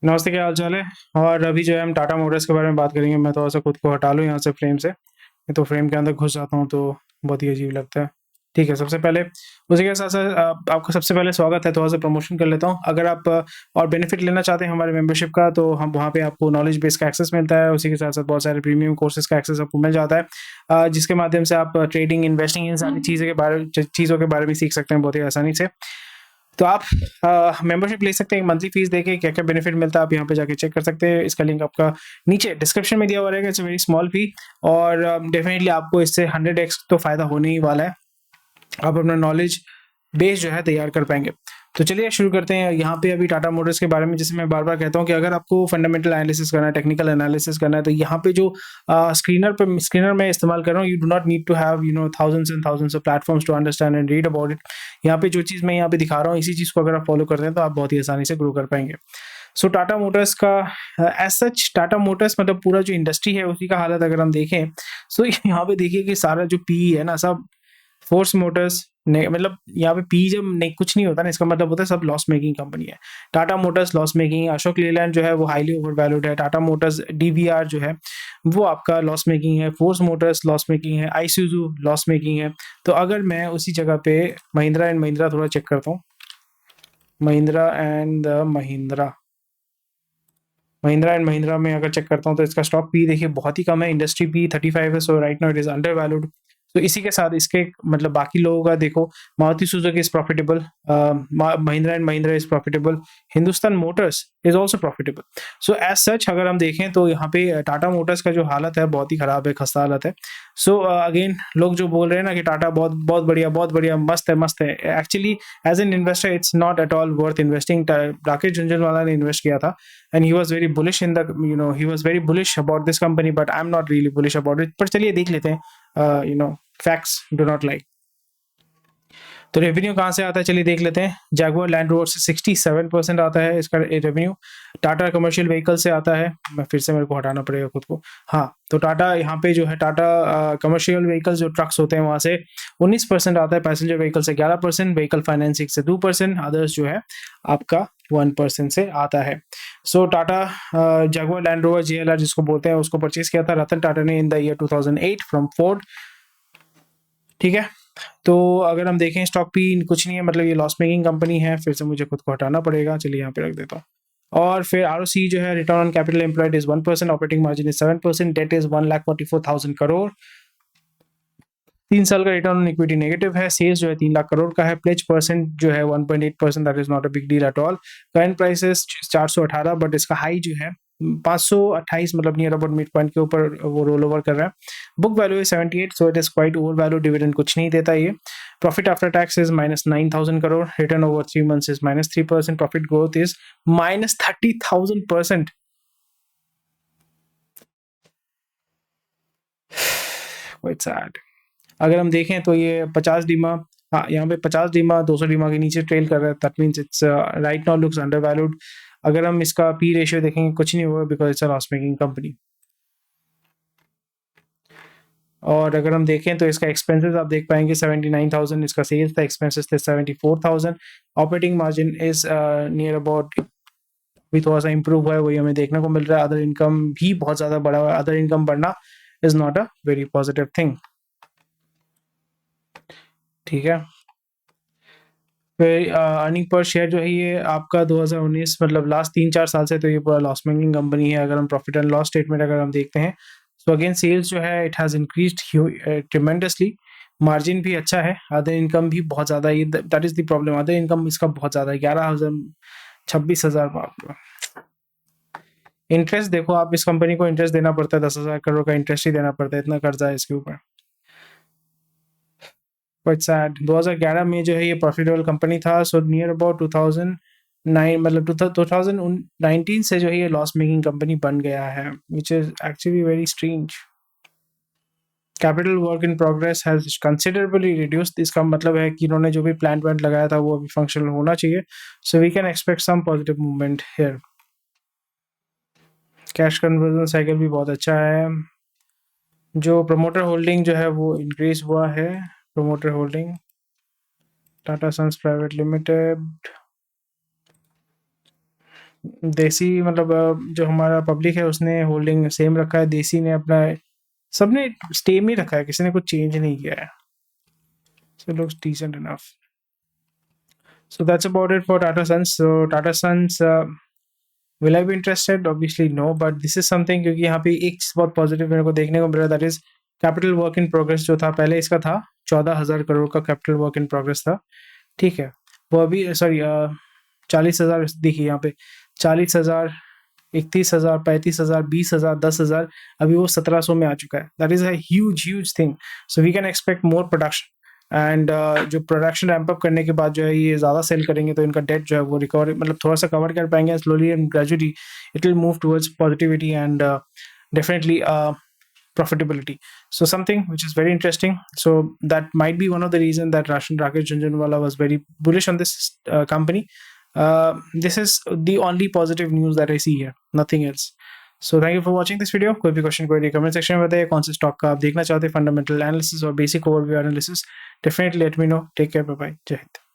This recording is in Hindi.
नमस्ते, क्या हाल चाल है। और अभी जो है हम टाटा मोटर्स के बारे में बात करेंगे। मैं थोड़ा सा खुद को हटा लूँ यहाँ से फ्रेम से, नहीं तो फ्रेम के अंदर घुस जाता हूँ तो बहुत ही अजीब लगता है। ठीक है, सबसे पहले उसी के साथ साथ आपका सबसे पहले स्वागत है। थोड़ा सा प्रमोशन कर लेता हूँ। अगर आप और बेनिफिट लेना चाहते हैं हमारे मेंबरशिप का, तो हम वहाँ पे आपको नॉलेज बेस का एक्सेस मिलता है। उसी के साथ साथ बहुत सारे प्रीमियम कोर्सेज का एक्सेस आपको मिल जाता है, जिसके माध्यम से आप ट्रेडिंग, इन्वेस्टिंग, इन सारी चीज़ों के बारे में सीख सकते हैं बहुत ही आसानी से। तो आप मेंबरशिप ले सकते हैं मंथली फीस देके। क्या क्या बेनिफिट मिलता है आप यहाँ पे जाके चेक कर सकते हैं। इसका लिंक आपका नीचे डिस्क्रिप्शन में दिया हुआ रहेगा। इट्स वेरी स्मॉल फी, और डेफिनेटली आपको इससे 100x तो फायदा होने ही वाला है। आप अपना नॉलेज बेस जो है तैयार कर पाएंगे। तो चलिए शुरू करते हैं। यहाँ पे अभी टाटा मोटर्स के बारे में, जैसे मैं बार बार कहता हूँ कि अगर आपको फंडामेंटल एनालिसिस करना है, टेक्निकल एनालिसिस करना है, तो यहाँ पे जो स्क्रीनर में इस्तेमाल कर रहा हूँ, you do not need to have thousands and thousands of platforms to understand and read about it. यहाँ पे जो चीज़ मैं यहाँ पे दिखा रहा हूँ, इसी चीज़ को अगर आप फॉलो करते हैं तो आप बहुत ही आसानी से ग्रो कर पाएंगे। सो टाटा मोटर्स का एज सच, टाटा मोटर्स मतलब पूरा जो इंडस्ट्री है उसी का हालत अगर हम देखें, सो यहाँ पे देखिए कि सारा जो पी है ना, सब फोर्स मोटर्स ने, मतलब यहाँ पे पी जब नहीं कुछ नहीं होता ना, इसका मतलब होता है सब लॉस मेकिंग कंपनी है। टाटा मोटर्स लॉस मेकिंग है, अशोक लेलैंड जो है वो हाईली ओवर वैल्यूड है, टाटा मोटर्स डीवीआर जो है वो आपका लॉस मेकिंग है, फोर्स मोटर्स लॉस मेकिंग है, आईसुजू लॉस मेकिंग है। तो अगर मैं उसी जगह पे महिंद्रा एंड महिंद्रा थोड़ा चेक करता हूँ, महिंद्रा एंड महिंद्रा, महिंद्रा एंड महिंद्रा में अगर चेक करता हूँ तो इसका स्टॉक पी देखिए बहुत ही कम है। इंडस्ट्री पी 35 है, so right now it is undervalued. तो इसी के साथ इसके मतलब बाकी लोगों का देखो, Maruti Suzuki is profitable, Mahindra and Mahindra is profitable, Hindustan Motors is also profitable. So as such अगर हम देखें तो यहाँ पे टाटा मोटर्स का जो हालत है बहुत ही खराब है, खस्ता हालत है। सो अगेन लोग जो बोल रहे हैं ना कि टाटा बहुत बहुत बढ़िया, बहुत बढ़िया, मस्त है, मस्त है, actually as an investor it's not at all worth investing. Rakesh Jhunjhunwala ने इन्वेस्ट किया था, and he was very bullish in the, he was very bullish about this company, but I'm not really bullish about it। पर चलिए देख लेते हैं, facts do not lie। तो रेवेन्यू कहाँ से आता है चलिए देख लेते हैं। जैगुआर लैंड रोवर से 67% आता है इसका रेवेन्यू। टाटा कमर्शियल व्हीकल से आता है, मैं फिर से मेरे को हटाना पड़ेगा खुद को। हाँ, तो टाटा यहाँ पे जो है टाटा कमर्शियल व्हीकल जो ट्रक्स होते हैं वहाँ से 19% आता है, पैसेंजर व्हीकल से 11%, व्हीकल फाइनेंसिंग से 2%, अदर्स जो है आपका 1% से आता है। So Tata Jaguar Land Rover JLR जिसको बोलते हैं उसको परचेज किया था रतन टाटा ने in the year 2008 from Ford. ठीक है, तो अगर हम देखें स्टॉक पी कुछ नहीं है, मतलब ये लॉस मेकिंग कंपनी है। फिर से मुझे खुद को हटाना पड़ेगा, चलिए यहाँ पे रख देता हूँ। और फिर ROC जो है, return on capital employed is 1%, operating margin is 7%, debt is 1,44,000 crore, 3 साल का रिटर्न ऑन इक्विटी नेगेटिव है, सेल्स जो है 3 लाख करोड़ का है, प्लेज परसेंट जो है 1.8%, that is not a big deal at all. Current prices 418, but इसका हाई जो है 528, मतलब नियर अबाउट मिड पॉइंट के ऊपर वो रोल ओवर कर रहा है। Book value is 78, so it is quite over value, dividend कुछ नहीं देता ये। Profit after tax is -9,000 crore, return over 3 months is -3%, profit growth is -30,000%। Quite sad. अगर हम देखें तो ये 50 डीमा, हाँ यहाँ पे 50 डीमा 200 डीमा के नीचे ट्रेल कर रहा है, that means it's right now looks under valued. अगर हम इसका पी रेशियो देखेंगे कुछ नहीं होगा, because it's a loss making company. और अगर हम देखें तो इसका एक्सपेंसेस आप देख पाएंगे 79,000, इसका सेल्स था, एक्सपेंसेस थे 74,000। Operating margin is near about, भी थोड़ा सा इंप्रूव हुआ है, वही हमें देखने को मिल रहा है। अदर इनकम भी बहुत ज़्यादा बढ़ा हुआ है, अदर इनकम बढ़ना is not a very positive thing. ठीक है, फिर अर्निंग पर शेयर जो है ये आपका 2019, मतलब लास्ट 3-4 साल से तो ये पूरा लॉस मेकिंग कंपनी है। अगर हम प्रॉफिट एंड लॉस स्टेटमेंट अगर हम देखते हैं, सो अगेन सेल्स जो है it has increased tremendously, margin भी अच्छा है, अदर इनकम भी बहुत ज़्यादा है, that is the problem. Other income इसका बहुत ज़्यादा है, 11,000, 26,000। बाप रे। इंटरेस्ट देखो आप, इस कंपनी को इंटरेस्ट देना पड़ता है, 10,000 करोड़ का इंटरेस्ट ही देना पड़ता है, इतना कर्जा है इसके ऊपर। Quite sad. 2011 में जो है ये प्रॉफिटेबल कंपनी था, सो नियर अबाउट 2009, मतलब 2019 से जो है ये लॉस मेकिंग कंपनी बन गया है, which is actually very strange. Capital work in progress has considerably reduced, इसका मतलब है कि इन्होंने जो भी प्लांट व्लांट लगाया था वो अभी फंक्शनल होना चाहिए, so we can expect some positive movement here. Cash conversion cycle भी बहुत अच्छा है। जो प्रमोटर होल्डिंग जो है वो इंक्रीज हुआ है, promoter holding Tata Sons private limited. देसी मतलब जो हमारा पब्लिक है उसने होल्डिंग सेम रखा है, देसी ने अपना सबने सेम ही रखा है, किसी ने कुछ चेंज नहीं किया है। So looks decent enough. So that's about it for Tata Sons. So Tata Sons will I be interested? Obviously no, but this is something, क्योंकि यहाँ पे एक चीज बहुत पॉजिटिव मेरे को देखने को मिल रहा है, that is capital work in progress जो था पहले, इसका था 14,000 करोड़ का कैपिटल वर्क इन प्रोग्रेस था। ठीक है, वो अभी सॉरी 40,000 देखिए यहाँ पे, 40,000, 31,000, 35,000, 20,000, 10,000, अभी वो 1,700 में आ चुका है। That is a huge huge thing. So we can expect more production, and जो प्रोडक्शन रैंप अप करने के बाद जो है ये ज़्यादा सेल करेंगे, तो इनका डेट जो है वो रिकवर मतलब थोड़ा सा कवर कर पाएंगे, slowly and gradually it will move towards positivity and definitely profitability. So something which is very interesting. So that might be one of the reason that Rakesh Jhunjhunwala was very bullish on this company. This is the only positive news that I see here, nothing else. So thank you for watching this video. कोई भी क्वेश्चन कोई कमेंट सेक्शन में बताइए, कौन से स्टॉक का आप देखना चाहते हैं फंडामेंटल एनालिसिस और basic overview analysis, definitely let me know. Take care, bye bye, जय हिंद।